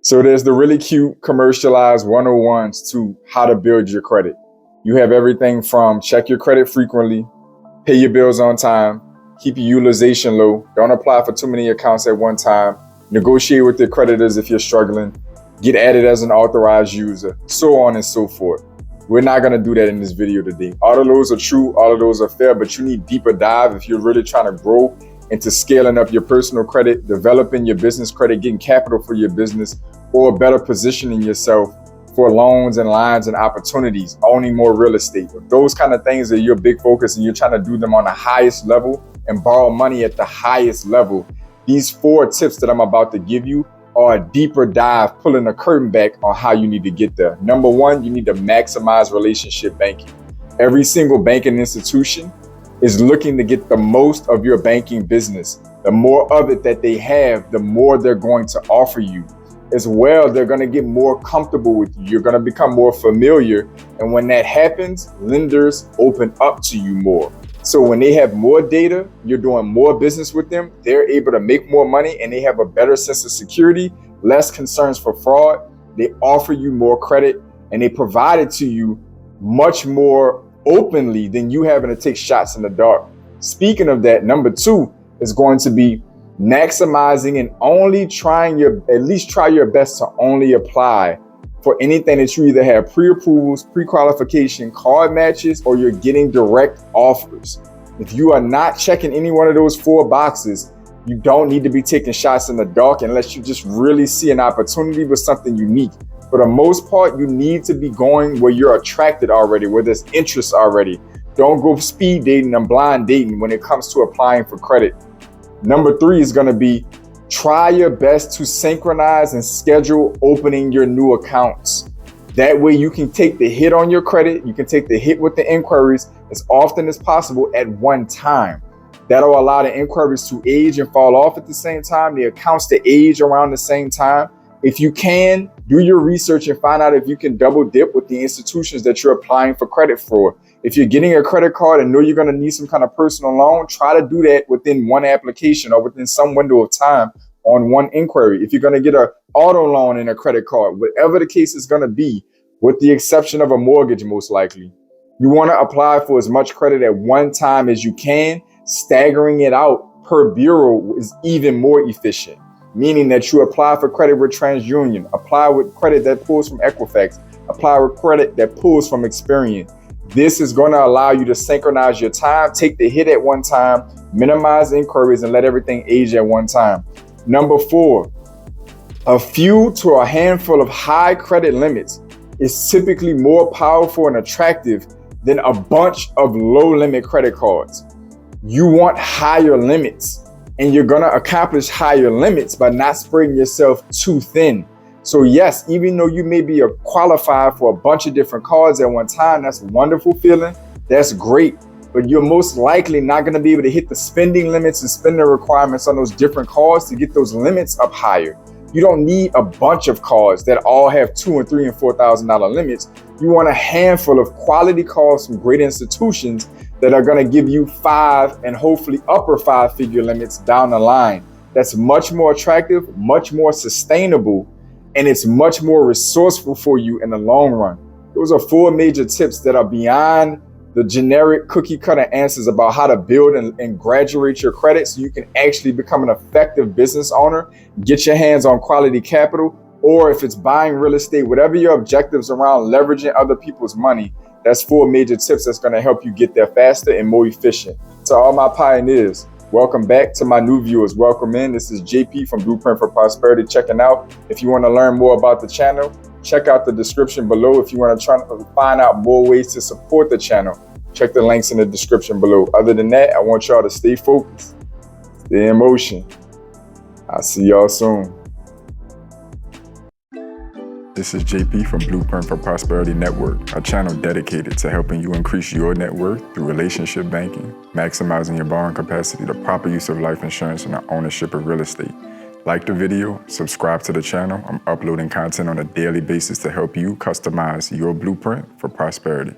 So there's the really cute commercialized 101s to how to build your credit. You have everything from check your credit frequently, pay your bills on time, keep your utilization low, don't apply for too many accounts at one time, negotiate with your creditors if you're struggling, get added as an authorized user, so on and so forth. We're not going to do that in this video today. All of those are true, all of those are fair, but you need deeper dive if you're really trying to grow into scaling up your personal credit, developing your business credit, getting capital for your business, or better positioning yourself for loans and lines and opportunities, owning more real estate. If those kind of things are your big focus and you're trying to do them on the highest level and borrow money at the highest level, these 4 tips that I'm about to give you are a deeper dive, pulling the curtain back on how you need to get there. Number 1, you need to maximize relationship banking. Every single banking institution is looking to get the most of your banking business. The more of it that they have, the more they're going to offer you. As well, they're going to get more comfortable with you. You're going to become more familiar. And when that happens, lenders open up to you more. So when they have more data, you're doing more business with them, they're able to make more money and they have a better sense of security, less concerns for fraud. They offer you more credit and they provide it to you much more openly than you having to take shots in the dark. Speaking of that, number 2 is going to be maximizing and only at least try your best to only apply for anything that you either have pre-approvals, pre-qualification, card matches, or you're getting direct offers. If you are not checking any one of those 4 boxes, you don't need to be taking shots in the dark unless you just really see an opportunity with something unique. For the most part, you need to be going where you're attracted already, where there's interest already. Don't go speed dating and blind dating when it comes to applying for credit. Number 3 is going to be try your best to synchronize and schedule opening your new accounts. That way you can take the hit on your credit, you can take the hit with the inquiries as often as possible at one time. That'll allow the inquiries to age and fall off at the same time, the accounts to age around the same time. If you can, do your research and find out if you can double dip with the institutions that you're applying for credit for. If you're getting a credit card and know you're going to need some kind of personal loan, try to do that within one application or within some window of time on one inquiry. If you're going to get an auto loan and a credit card, whatever the case is going to be, with the exception of a mortgage, most likely, you want to apply for as much credit at one time as you can. Staggering it out per bureau is even more efficient, meaning that you apply for credit with TransUnion, apply with credit that pulls from Equifax, apply with credit that pulls from Experian. This is going to allow you to synchronize your time, take the hit at one time, minimize inquiries, and let everything age at one time. Number 4, a few to a handful of high credit limits is typically more powerful and attractive than a bunch of low limit credit cards. You want higher limits, and you're going to accomplish higher limits by not spreading yourself too thin. So yes, even though you may be qualified for a bunch of different cards at one time, that's a wonderful feeling. That's great. But you're most likely not going to be able to hit the spending limits and spending requirements on those different cards to get those limits up higher. You don't need a bunch of cards that all have $2,000 and $3,000 and $4,000 limits. You want a handful of quality cards from great institutions that are going to give you 5 and hopefully upper 5-figure limits down the line. That's much more attractive, much more sustainable, and it's much more resourceful for you in the long run. Those are 4 major tips that are beyond the generic cookie cutter answers about how to build and graduate your credit so you can actually become an effective business owner, get your hands on quality capital, or if it's buying real estate, whatever your objectives around leveraging other people's money, that's 4 major tips that's going to help you get there faster and more efficient. To all my pioneers, welcome back. To my new viewers, welcome in. This is JP from Blueprint for Prosperity checking out. If you want to learn more about the channel, check out the description below. If you want to try to find out more ways to support the channel, check the links in the description below. Other than that, I want y'all to stay focused, stay in motion. I'll see y'all soon. This is JP from Blueprint for Prosperity Network, a channel dedicated to helping you increase your net worth through relationship banking, maximizing your borrowing capacity, the proper use of life insurance, and the ownership of real estate. Like the video, subscribe to the channel. I'm uploading content on a daily basis to help you customize your blueprint for prosperity.